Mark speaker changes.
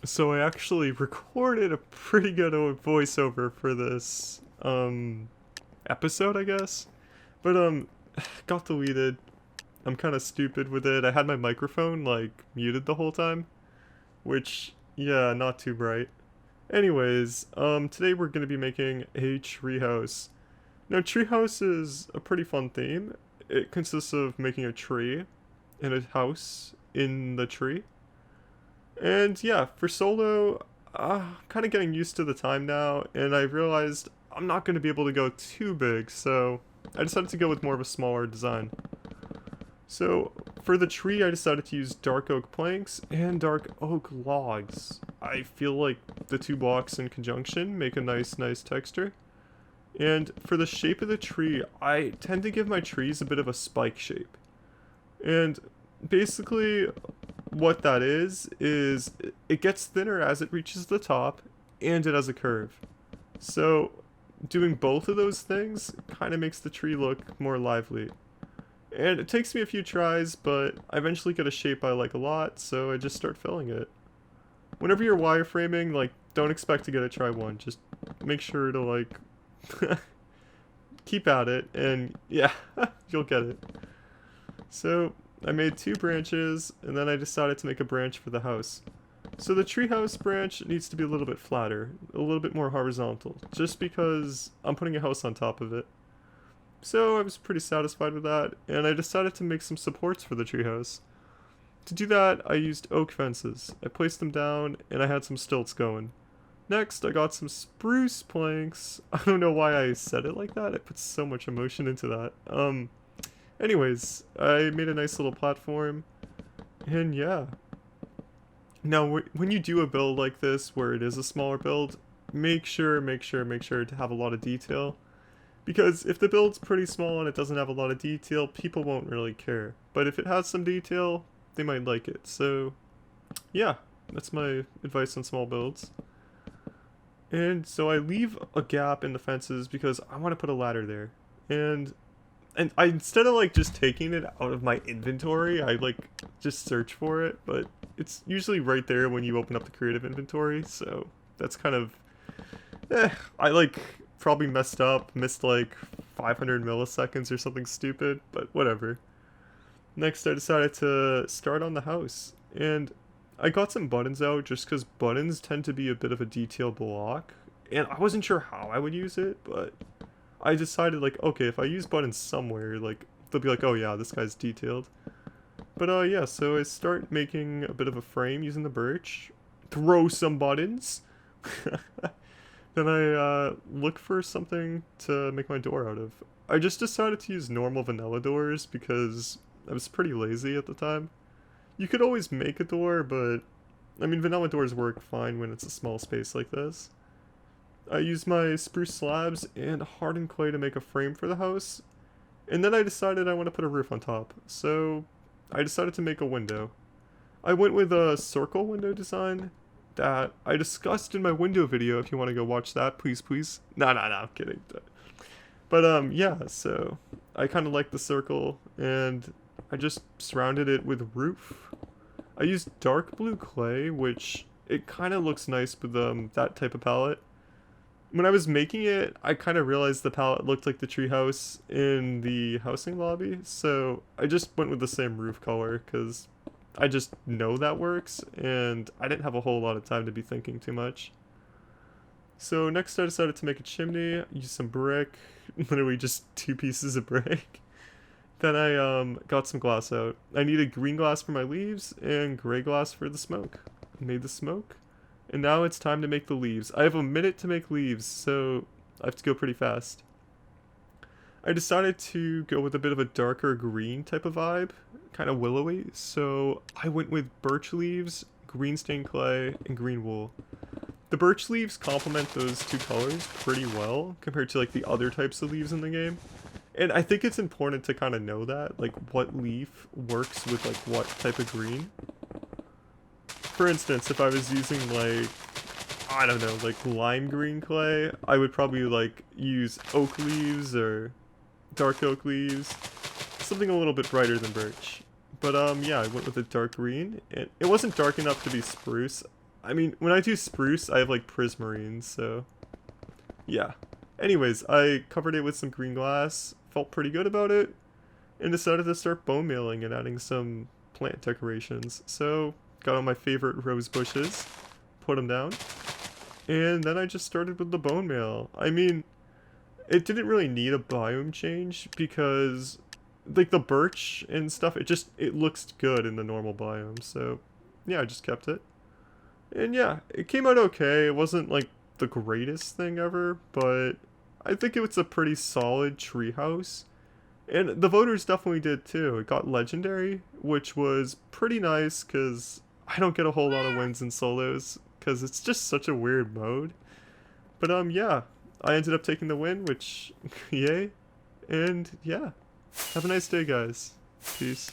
Speaker 1: So I actually recorded a pretty good voiceover for this episode, I guess. But got deleted. I'm kind of stupid with it. I had my microphone like muted the whole time, which yeah, not too bright. Anyways, today we're going to be making a treehouse. Now, treehouse is a pretty fun theme. It consists of making a tree and a house in the tree. And yeah, for solo, I'm kind of getting used to the time now, and I realized I'm not going to be able to go too big, so I decided to go with more of a smaller design. So for the tree, I decided to use dark oak planks and dark oak logs. I feel like the two blocks in conjunction make a nice texture. And for the shape of the tree, I tend to give my trees a bit of a spike shape. And basically, what that is it gets thinner as it reaches the top, and it has a curve. So doing both of those things kind of makes the tree look more lively. And it takes me a few tries, but I eventually get a shape I like a lot, so I just start filling it. Whenever you're wireframing, like, don't expect to get it try one. Just make sure to, like, keep at it, and yeah, you'll get it. So I made two branches, and then I decided to make a branch for the house. So the treehouse branch needs to be a little bit flatter, a little bit more horizontal, just because I'm putting a house on top of it. So I was pretty satisfied with that, and I decided to make some supports for the treehouse. To do that, I used oak fences. I placed them down, and I had some stilts going. Next, I got some spruce planks. I don't know why I said it like that. I put so much emotion into that. Anyways, I made a nice little platform, and yeah. Now, when you do a build like this, where it is a smaller build, make sure to have a lot of detail. Because if the build's pretty small and it doesn't have a lot of detail, people won't really care. But if it has some detail, they might like it. So, yeah, that's my advice on small builds. And so I leave a gap in the fences because I want to put a ladder there. And I, instead of like just taking it out of my inventory, I like just search for it, but it's usually right there when you open up the creative inventory, so that's kind of I like probably missed like 500 milliseconds or something stupid, but whatever. Next I decided to start on the house, and I got some buttons out just because buttons tend to be a bit of a detail block, and I wasn't sure how I would use it, but I decided, like, okay, if I use buttons somewhere, like, they'll be like, oh yeah, this guy's detailed. But yeah, so I start making a bit of a frame using the birch, throw some buttons, then I look for something to make my door out of. I just decided to use normal vanilla doors because I was pretty lazy at the time. You could always make a door, but I mean, vanilla doors work fine when it's a small space like this. I used my spruce slabs and hardened clay to make a frame for the house, and then I decided I want to put a roof on top, so I decided to make a window. I went with a circle window design that I discussed in my window video. If you want to go watch that, please. No, I'm kidding. But yeah, so I kind of like the circle, and I just surrounded it with roof. I used dark blue clay, which it kind of looks nice with that type of palette. When I was making it, I kind of realized the palette looked like the treehouse in the housing lobby, so I just went with the same roof color because I just know that works, and I didn't have a whole lot of time to be thinking too much. So next I decided to make a chimney, use some brick, literally just two pieces of brick. Then I got some glass out. I needed green glass for my leaves and gray glass for the smoke. Made the smoke. And now it's time to make the leaves. I have a minute to make leaves, so I have to go pretty fast. I decided to go with a bit of a darker green type of vibe, kind of willowy, so I went with birch leaves, green stained clay, and green wool. The birch leaves complement those two colors pretty well compared to like the other types of leaves in the game. And I think it's important to kind of know that, like what leaf works with like what type of green. For instance, if I was using like, I don't know, like lime green clay, I would probably like use oak leaves or dark oak leaves, something a little bit brighter than birch. But yeah, I went with a dark green, and it wasn't dark enough to be spruce. I mean, when I do spruce, I have like prismarine, so yeah. Anyways, I covered it with some green glass, felt pretty good about it, and decided to start bone mailing and adding some plant decorations. So, got all my favorite rose bushes, put them down, and then I just started with the bone mail. I mean, it didn't really need a biome change because like the birch and stuff, it looks good in the normal biome. So, yeah, I just kept it. And yeah, it came out okay. It wasn't like the greatest thing ever, but I think it was a pretty solid treehouse. And the voters definitely did too. It got legendary, which was pretty nice because I don't get a whole lot of wins in solos because it's just such a weird mode. But yeah, I ended up taking the win, which yay. And yeah, have a nice day, guys. Peace.